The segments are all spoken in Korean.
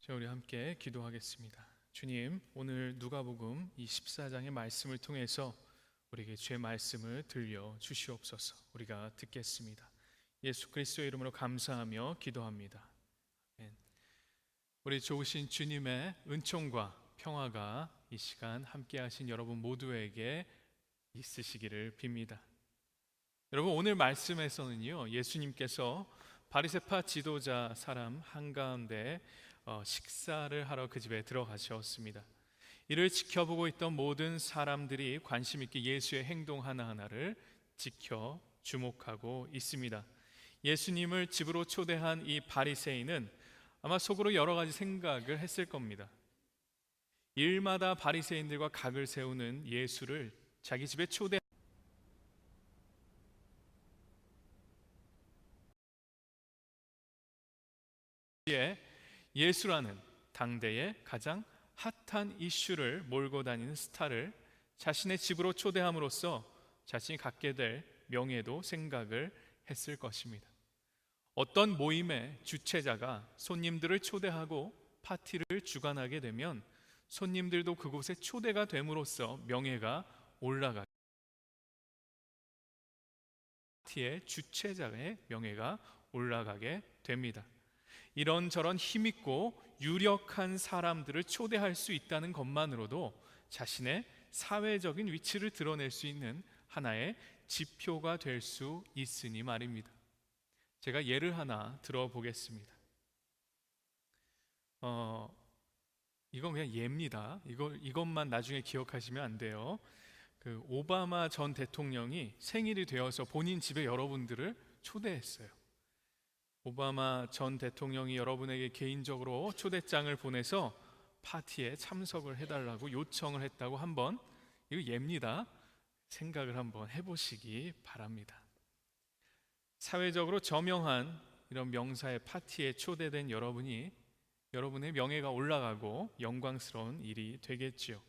자, 우리 함께 기도하겠습니다. 주님, 오늘 누가복음 이 14장의 말씀을 통해서 우리에게 주의 말씀을 들려 주시옵소서. 우리가 듣겠습니다. 예수 그리스도의 이름으로 감사하며 기도합니다. 아멘. 우리 좋으신 주님의 은총과 평화가 이 시간 함께 하신 여러분 모두에게 있으시기를 빕니다. 여러분, 오늘 말씀에서는요, 예수님께서 바리새파 지도자 사람 한가운데 식사를 하러 그 집에 들어가셨습니다. 이를 지켜보고 있던 모든 사람들이 관심 있게 예수의 행동 하나하나를 지켜 주목하고 있습니다. 예수님을 집으로 초대한 이 바리새인은 아마 속으로 여러 가지 생각을 했을 겁니다. 일마다 바리새인들과 각을 세우는 예수를 자기 집에 초대 예수라는 당대의 가장 핫한 이슈를 몰고 다니는 스타를 자신의 집으로 초대함으로써 자신이 갖게 될 명예도 생각을 했을 것입니다. 어떤 모임의 주최자가 손님들을 초대하고 파티를 주관하게 되면 손님들도 그곳에 초대가 됨으로써 명예가 올라가게, 파티의 주최자의 명예가 올라가게 됩니다. 이런저런 힘있고 유력한 사람들을 초대할 수 있다는 것만으로도 자신의 사회적인 위치를 드러낼 수 있는 하나의 지표가 될 수 있으니 말입니다. 제가 예를 하나 들어보겠습니다. 이건 그냥 예입니다. 이것만 나중에 기억하시면 안 돼요. 그 오바마 전 대통령이 생일이 되어서 본인 집에 여러분들을 초대했어요. 오바마 전 대통령이 여러분에게 개인적으로 초대장을 보내서 파티에 참석을 해달라고 요청을 했다고 한번, 이거 예입니다, 생각을 한번 해보시기 바랍니다. 사회적으로 저명한 이런 명사의 파티에 초대된 여러분이 여러분의 명예가 올라가고 영광스러운 일이 되겠지요.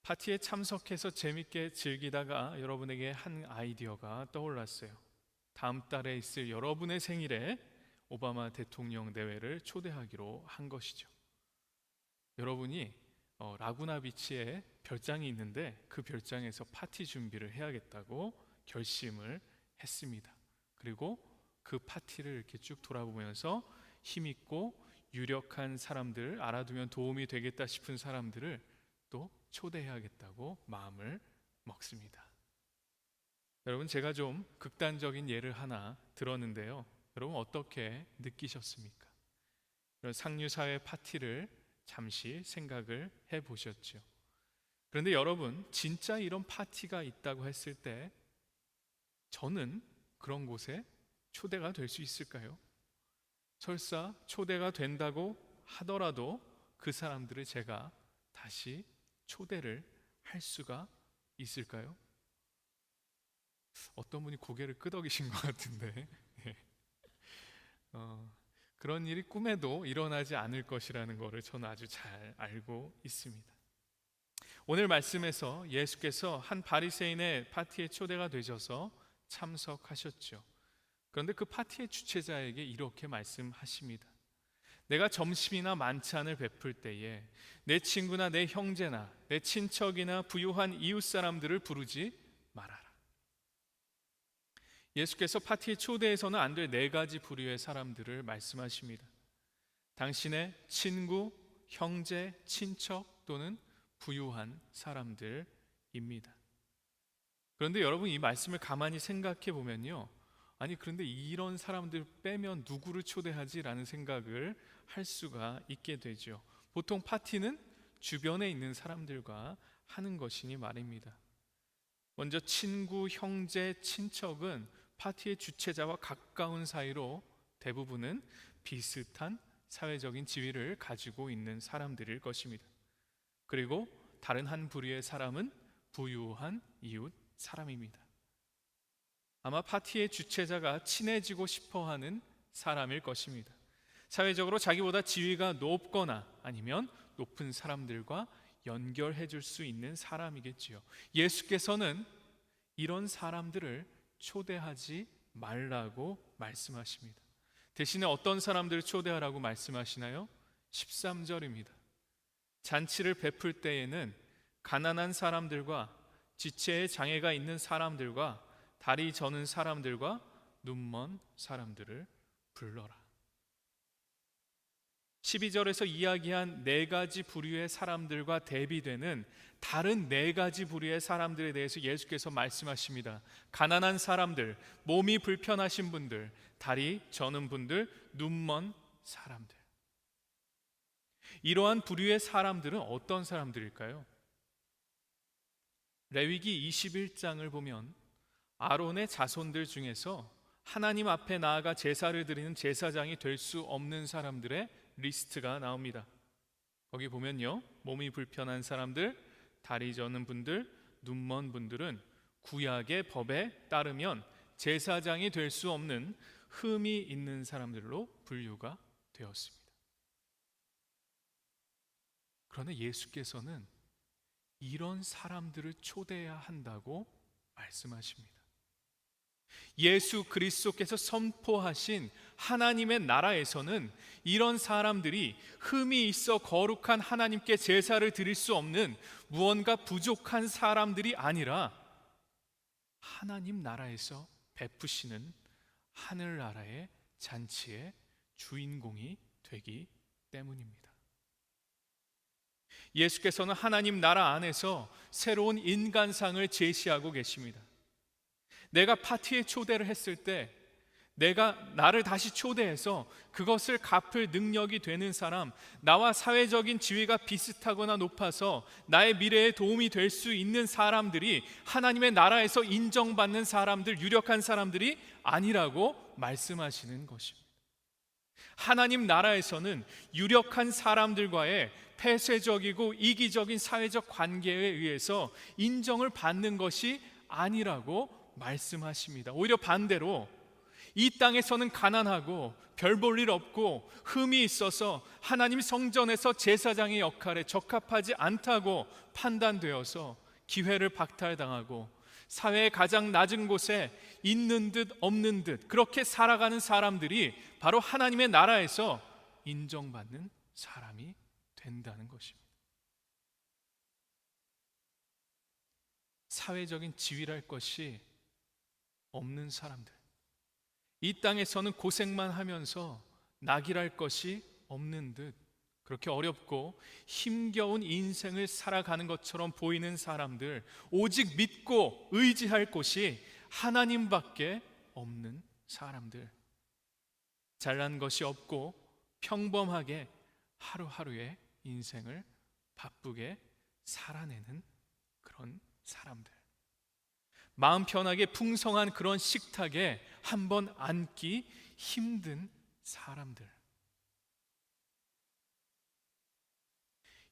파티에 참석해서 재밌게 즐기다가 여러분에게 한 아이디어가 떠올랐어요. 다음 달에 있을 여러분의 생일에 오바마 대통령 대회를 초대하기로 한 것이죠. 여러분이 라구나 비치에 별장이 있는데 그 별장에서 파티 준비를 해야겠다고 결심을 했습니다. 그리고 그 파티를 이렇게 쭉 돌아보면서 힘있고 유력한 사람들, 알아두면 도움이 되겠다 싶은 사람들을 또 초대해야겠다고 마음을 먹습니다. 여러분, 제가 좀 극단적인 예를 하나 들었는데요, 여러분 어떻게 느끼셨습니까? 상류사회 파티를 잠시 생각을 해보셨죠. 그런데 여러분, 진짜 이런 파티가 있다고 했을 때 저는 그런 곳에 초대가 될 수 있을까요? 설사 초대가 된다고 하더라도 그 사람들을 제가 다시 초대를 할 수가 있을까요? 어떤 분이 고개를 끄덕이신 것 같은데 그런 일이 꿈에도 일어나지 않을 것이라는 것을 저는 아주 잘 알고 있습니다. 오늘 말씀에서 예수께서 한 바리새인의 파티에 초대가 되셔서 참석하셨죠. 그런데 그 파티의 주최자에게 이렇게 말씀하십니다. 내가 점심이나 만찬을 베풀 때에 내 친구나 내 형제나 내 친척이나 부유한 이웃 사람들을 부르지 말아라. 예수께서 파티에 초대해서는 안 될 네 가지 부류의 사람들을 말씀하십니다. 당신의 친구, 형제, 친척 또는 부유한 사람들입니다. 그런데 여러분, 이 말씀을 가만히 생각해 보면요, 아니 그런데 이런 사람들 빼면 누구를 초대하지? 라는 생각을 할 수가 있게 되죠. 보통 파티는 주변에 있는 사람들과 하는 것이니 말입니다. 먼저 친구, 형제, 친척은 파티의 주최자와 가까운 사이로 대부분은 비슷한 사회적인 지위를 가지고 있는 사람들일 것입니다. 그리고 다른 한 부류의 사람은 부유한 이웃 사람입니다. 아마 파티의 주최자가 친해지고 싶어하는 사람일 것입니다. 사회적으로 자기보다 지위가 높거나 아니면 높은 사람들과 연결해 줄 수 있는 사람이겠지요. 예수께서는 이런 사람들을 초대하지 말라고 말씀하십니다. 대신에 어떤 사람들을 초대하라고 말씀하시나요? 13절입니다. 잔치를 베풀 때에는 가난한 사람들과 지체에 장애가 있는 사람들과 다리 저는 사람들과 눈먼 사람들을 불러라. 12절에서 이야기한 네 가지 부류의 사람들과 대비되는 다른 네 가지 부류의 사람들에 대해서 예수께서 말씀하십니다. 가난한 사람들, 몸이 불편하신 분들, 다리 저는 분들, 눈먼 사람들. 이러한 부류의 사람들은 어떤 사람들일까요? 레위기 21장을 보면 아론의 자손들 중에서 하나님 앞에 나아가 제사를 드리는 제사장이 될 수 없는 사람들의 리스트가 나옵니다. 거기 보면요, 몸이 불편한 사람들, 다리 저는 분들, 눈먼 분들은 구약의 법에 따르면 제사장이 될 수 없는 흠이 있는 사람들로 분류가 되었습니다. 그러나 예수께서는 이런 사람들을 초대해야 한다고 말씀하십니다. 예수 그리스도께서 선포하신 하나님의 나라에서는 이런 사람들이 흠이 있어 거룩한 하나님께 제사를 드릴 수 없는 무언가 부족한 사람들이 아니라 하나님 나라에서 베푸시는 하늘나라의 잔치의 주인공이 되기 때문입니다. 예수께서는 하나님 나라 안에서 새로운 인간상을 제시하고 계십니다. 내가 파티에 초대를 했을 때 내가 나를 다시 초대해서 그것을 갚을 능력이 되는 사람, 나와 사회적인 지위가 비슷하거나 높아서 나의 미래에 도움이 될 수 있는 사람들이 하나님의 나라에서 인정받는 사람들, 유력한 사람들이 아니라고 말씀하시는 것입니다. 하나님 나라에서는 유력한 사람들과의 폐쇄적이고 이기적인 사회적 관계에 의해서 인정을 받는 것이 아니라고 말씀하십니다. 오히려 반대로 이 땅에서는 가난하고 별 볼 일 없고 흠이 있어서 하나님 성전에서 제사장의 역할에 적합하지 않다고 판단되어서 기회를 박탈당하고 사회의 가장 낮은 곳에 있는 듯 없는 듯 그렇게 살아가는 사람들이 바로 하나님의 나라에서 인정받는 사람이 된다는 것입니다. 사회적인 지위랄 것이 없는 사람들, 이 땅에서는 고생만 하면서 낙이랄 것이 없는 듯 그렇게 어렵고 힘겨운 인생을 살아가는 것처럼 보이는 사람들, 오직 믿고 의지할 곳이 하나님밖에 없는 사람들, 잘난 것이 없고 평범하게 하루하루의 인생을 바쁘게 살아내는 그런 사람들, 마음 편하게 풍성한 그런 식탁에 한번 앉기 힘든 사람들,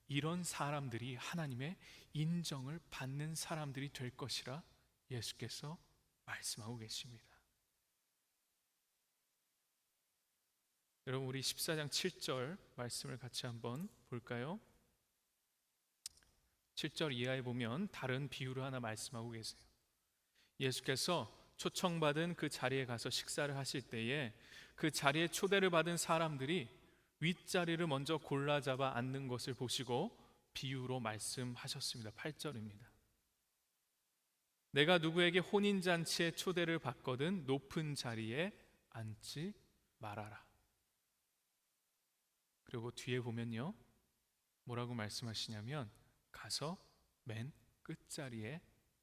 이런 사람들이 하나님의 인정을 받는 사람들이 될 것이라 예수께서 말씀하고 계십니다. 여러분, 우리 14장 7절 말씀을 같이 한번 볼까요? 7절 이하에 보면 다른 비유를 하나 말씀하고 계세요. 예수께서 초청받은 그 자리에 가서 식사를 하실 때에 그 자리에 초대를 받은 사람들이 윗자리를 먼저 골라 잡아 앉는 것을 보시고 비유로 말씀하셨습니다. 8절입니다. 내가 누구에게 혼인잔치에 초대를 받거든 높은 자리에 앉지 말아라. 그리고 뒤에 보면요, 뭐라고 말씀하시냐면 가서 맨 끝자리에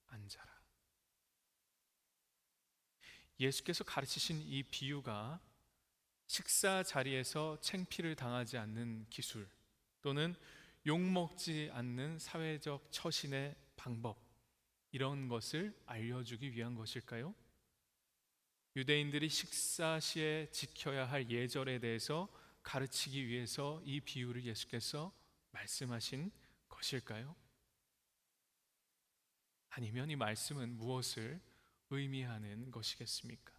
앉아라. 예수께서 가르치신 이 비유가 식사 자리에서 창피를 당하지 않는 기술 또는 욕먹지 않는 사회적 처신의 방법, 이런 것을 알려주기 위한 것일까요? 유대인들이 식사 시에 지켜야 할 예절에 대해서 가르치기 위해서 이 비유를 예수께서 말씀하신 것일까요? 아니면 이 말씀은 무엇을 의미하는 것이겠습니까?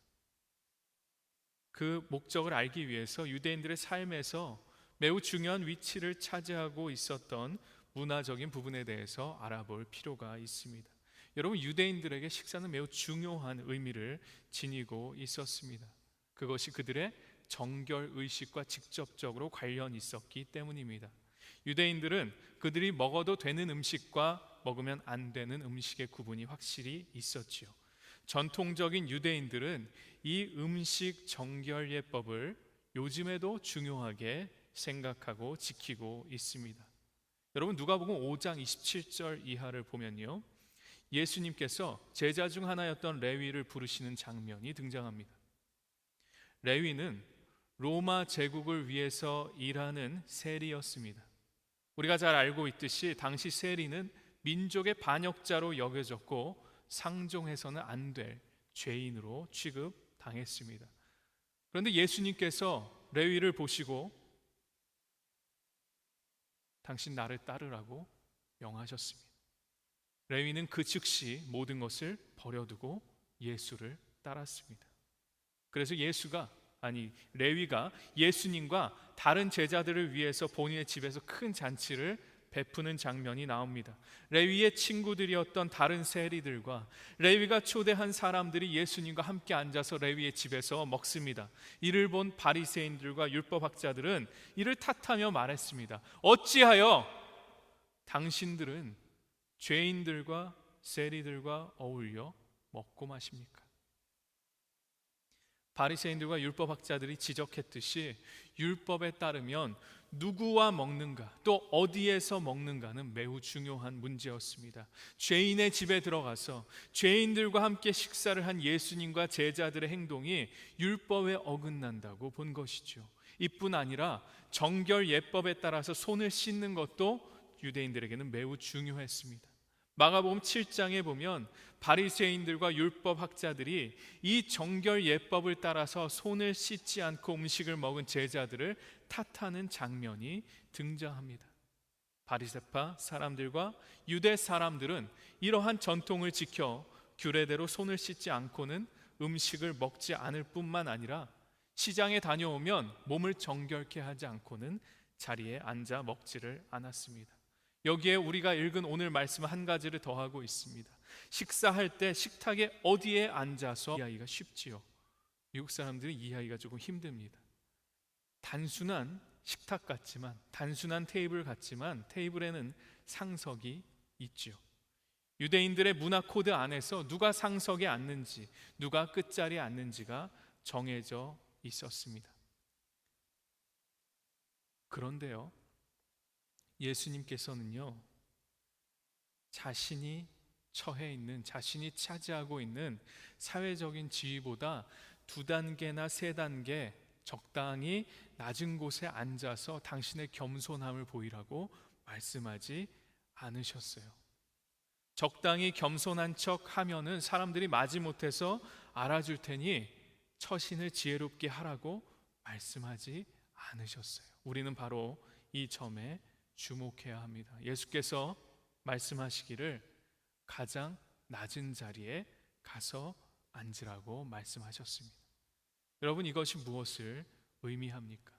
그 목적을 알기 위해서 유대인들의 삶에서 매우 중요한 위치를 차지하고 있었던 문화적인 부분에 대해서 알아볼 필요가 있습니다. 여러분, 유대인들에게 식사는 매우 중요한 의미를 지니고 있었습니다. 그것이 그들의 정결 의식과 직접적으로 관련이 있었기 때문입니다. 유대인들은 그들이 먹어도 되는 음식과 먹으면 안 되는 음식의 구분이 확실히 있었지요. 전통적인 유대인들은 이 음식 정결 예법을 요즘에도 중요하게 생각하고 지키고 있습니다. 여러분, 누가복음 5장 27절 이하를 보면요, 예수님께서 제자 중 하나였던 레위를 부르시는 장면이 등장합니다. 레위는 로마 제국을 위해서 일하는 세리였습니다. 우리가 잘 알고 있듯이 당시 세리는 민족의 반역자로 여겨졌고 상종해서는 안 될 죄인으로 취급당했습니다. 그런데 예수님께서 레위를 보시고 당신 나를 따르라고 명하셨습니다. 레위는 그 즉시 모든 것을 버려두고 예수를 따랐습니다. 그래서 레위가 예수님과 다른 제자들을 위해서 본인의 집에서 큰 잔치를 베푸는 장면이 나옵니다. 레위의 친구들이었던 다른 세리들과 레위가 초대한 사람들이 예수님과 함께 앉아서 레위의 집에서 먹습니다. 이를 본 바리새인들과 율법학자들은 이를 탓하며 말했습니다. 어찌하여 당신들은 죄인들과 세리들과 어울려 먹고 마십니까? 바리새인들과 율법학자들이 지적했듯이 율법에 따르면 누구와 먹는가, 또 어디에서 먹는가는 매우 중요한 문제였습니다. 죄인의 집에 들어가서 죄인들과 함께 식사를 한 예수님과 제자들의 행동이 율법에 어긋난다고 본 것이죠. 이뿐 아니라 정결 예법에 따라서 손을 씻는 것도 유대인들에게는 매우 중요했습니다. 마가복음 7장에 보면 바리새인들과 율법학자들이 이 정결 예법을 따라서 손을 씻지 않고 음식을 먹은 제자들을 탓하는 장면이 등장합니다. 바리새파 사람들과 유대 사람들은 이러한 전통을 지켜 규례대로 손을 씻지 않고는 음식을 먹지 않을 뿐만 아니라 시장에 다녀오면 몸을 정결케 하지 않고는 자리에 앉아 먹지를 않았습니다. 여기에 우리가 읽은 오늘 말씀 한 가지를 더하고 있습니다. 식사할 때 식탁에 어디에 앉아서 이해하기가 쉽지요. 미국 사람들은 이해하기가 조금 힘듭니다. 단순한 식탁 같지만, 단순한 테이블 같지만 테이블에는 상석이 있죠. 유대인들의 문화 코드 안에서 누가 상석에 앉는지, 누가 끝자리에 앉는지가 정해져 있었습니다. 그런데요, 예수님께서는요, 자신이 처해 있는, 자신이 차지하고 있는 사회적인 지위보다 2단계나 3단계 적당히 낮은 곳에 앉아서 당신의 겸손함을 보이라고 말씀하지 않으셨어요. 적당히 겸손한 척 하면은 사람들이 마지못해서 알아줄 테니 처신을 지혜롭게 하라고 말씀하지 않으셨어요. 우리는 바로 이 점에 주목해야 합니다. 예수께서 말씀하시기를 가장 낮은 자리에 가서 앉으라고 말씀하셨습니다. 여러분, 이것이 무엇을 의미합니까?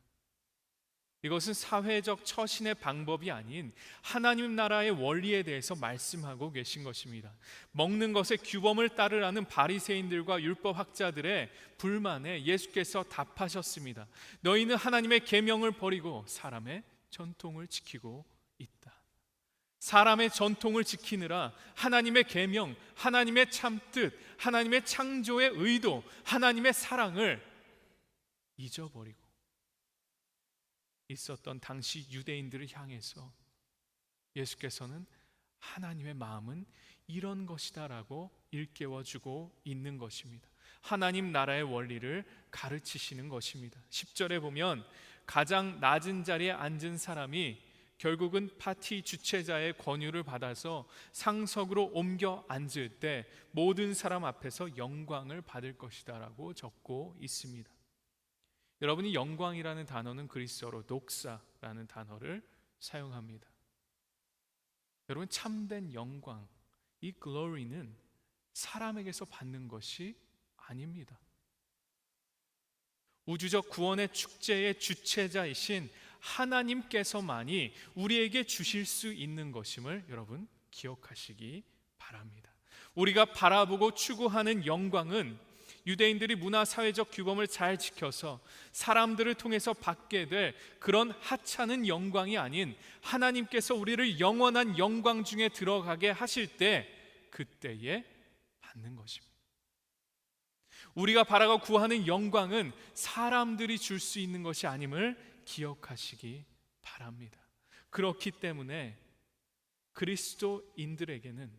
이것은 사회적 처신의 방법이 아닌 하나님 나라의 원리에 대해서 말씀하고 계신 것입니다. 먹는 것의 규범을 따르라는 바리새인들과 율법학자들의 불만에 예수께서 답하셨습니다. 너희는 하나님의 계명을 버리고 사람의 전통을 지키고 있다. 사람의 전통을 지키느라 하나님의 계명, 하나님의 참뜻, 하나님의 창조의 의도, 하나님의 사랑을 잊어버리고 있었던 당시 유대인들을 향해서 예수께서는 하나님의 마음은 이런 것이다라고 일깨워주고 있는 것입니다. 하나님 나라의 원리를 가르치시는 것입니다. 10절에 보면 가장 낮은 자리에 앉은 사람이 결국은 파티 주최자의 권유를 받아서 상석으로 옮겨 앉을 때 모든 사람 앞에서 영광을 받을 것이다 라고 적고 있습니다. 여러분이 영광이라는 단어는 그리스어로 녹사라는 단어를 사용합니다. 여러분, 참된 영광, 이 glory는 사람에게서 받는 것이 아닙니다. 우주적 구원의 축제의 주체자이신 하나님께서만이 우리에게 주실 수 있는 것임을 여러분 기억하시기 바랍니다. 우리가 바라보고 추구하는 영광은 유대인들이 문화 사회적 규범을 잘 지켜서 사람들을 통해서 받게 될 그런 하찮은 영광이 아닌 하나님께서 우리를 영원한 영광 중에 들어가게 하실 때 그때에 받는 것입니다. 우리가 바라고 구하는 영광은 사람들이 줄 수 있는 것이 아님을 기억하시기 바랍니다. 그렇기 때문에 그리스도인들에게는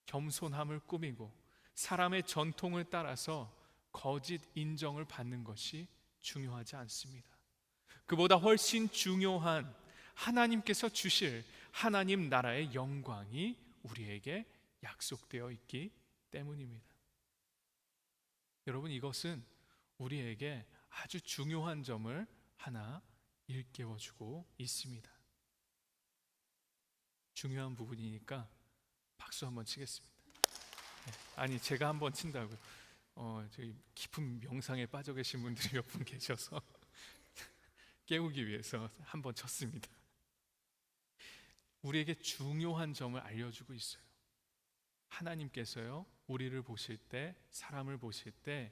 겸손함을 꾸미고 사람의 전통을 따라서 거짓 인정을 받는 것이 중요하지 않습니다. 그보다 훨씬 중요한 하나님께서 주실 하나님 나라의 영광이 우리에게 약속되어 있기 때문입니다. 여러분, 이것은 우리에게 아주 중요한 점을 하나 일깨워주고 있습니다. 중요한 부분이니까 박수 한번 치겠습니다. 아니, 제가 한번 친다고요. 저기 깊은 명상에 빠져 계신 분들이 몇 분 계셔서 깨우기 위해서 한번 쳤습니다. 우리에게 중요한 점을 알려주고 있어요. 하나님께서요, 우리를 보실 때, 사람을 보실 때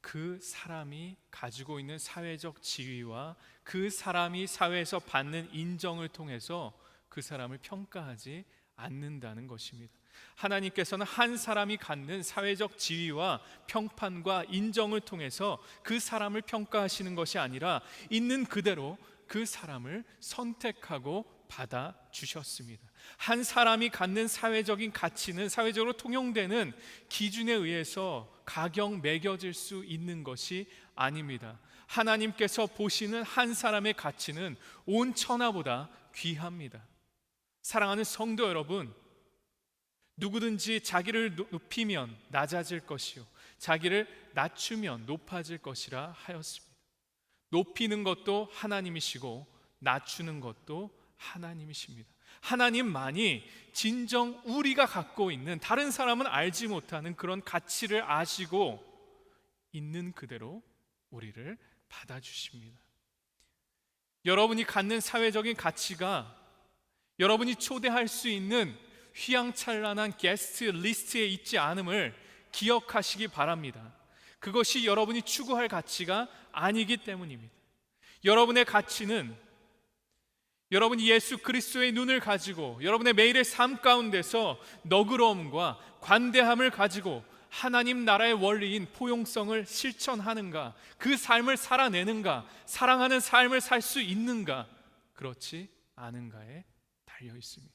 그 사람이 가지고 있는 사회적 지위와 그 사람이 사회에서 받는 인정을 통해서 그 사람을 평가하지 않는다는 것입니다. 하나님께서는 한 사람이 갖는 사회적 지위와 평판과 인정을 통해서 그 사람을 평가하시는 것이 아니라 있는 그대로 그 사람을 선택하고 받아주셨습니다. 한 사람이 갖는 사회적인 가치는 사회적으로 통용되는 기준에 의해서 가격 매겨질 수 있는 것이 아닙니다. 하나님께서 보시는 한 사람의 가치는 온 천하보다 귀합니다. 사랑하는 성도 여러분, 누구든지 자기를 높이면 낮아질 것이요 자기를 낮추면 높아질 것이라 하였습니다. 높이는 것도 하나님이시고 낮추는 것도 하나님이십니다. 하나님만이 진정 우리가 갖고 있는 다른 사람은 알지 못하는 그런 가치를 아시고 있는 그대로 우리를 받아주십니다. 여러분이 갖는 사회적인 가치가 여러분이 초대할 수 있는 휘황찬란한 게스트 리스트에 있지 않음을 기억하시기 바랍니다. 그것이 여러분이 추구할 가치가 아니기 때문입니다. 여러분의 가치는 여러분이 예수 그리스도의 눈을 가지고 여러분의 매일의 삶 가운데서 너그러움과 관대함을 가지고 하나님 나라의 원리인 포용성을 실천하는가, 그 삶을 살아내는가, 사랑하는 삶을 살 수 있는가, 그렇지 않은가에 달려 있습니다.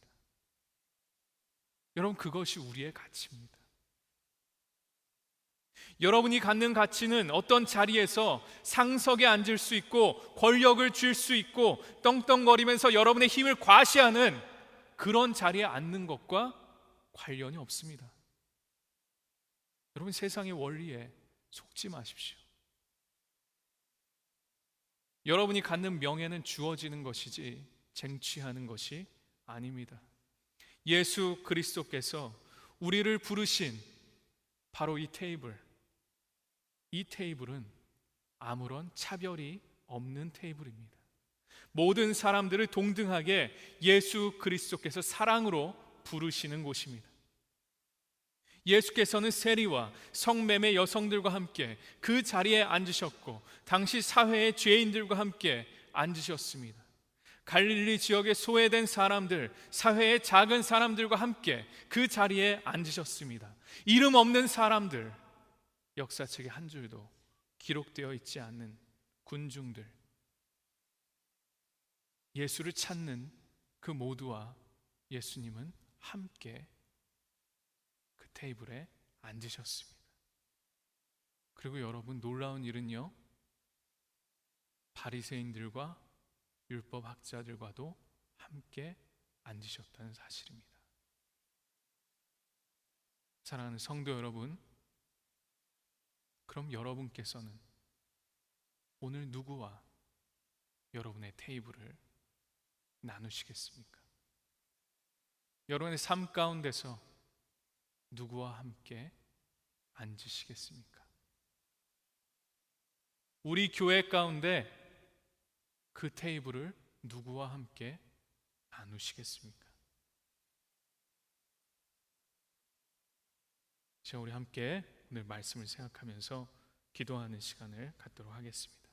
여러분, 그것이 우리의 가치입니다. 여러분이 갖는 가치는 어떤 자리에서 상석에 앉을 수 있고 권력을 쥘 수 있고 떵떵거리면서 여러분의 힘을 과시하는 그런 자리에 앉는 것과 관련이 없습니다. 여러분, 세상의 원리에 속지 마십시오. 여러분이 갖는 명예는 주어지는 것이지 쟁취하는 것이 아닙니다. 예수 그리스도께서 우리를 부르신 바로 이 테이블은 아무런 차별이 없는 테이블입니다. 모든 사람들을 동등하게 예수 그리스도께서 사랑으로 부르시는 곳입니다. 예수께서는 세리와 성매매 여성들과 함께 그 자리에 앉으셨고 당시 사회의 죄인들과 함께 앉으셨습니다. 갈릴리 지역에 소외된 사람들, 사회의 작은 사람들과 함께 그 자리에 앉으셨습니다. 이름 없는 사람들, 역사책에 한 줄도 기록되어 있지 않는 군중들, 예수를 찾는 그 모두와 예수님은 함께 그 테이블에 앉으셨습니다. 그리고 여러분, 놀라운 일은요, 바리새인들과 율법학자들과도 함께 앉으셨다는 사실입니다. 사랑하는 성도 여러분, 그럼 여러분께서는 오늘 누구와 여러분의 테이블을 나누시겠습니까? 여러분의 삶 가운데서 누구와 함께 앉으시겠습니까? 우리 교회 가운데 그 테이블을 누구와 함께 나누시겠습니까? 자, 우리 함께 오늘 말씀을 생각하면서 기도하는 시간을 갖도록 하겠습니다.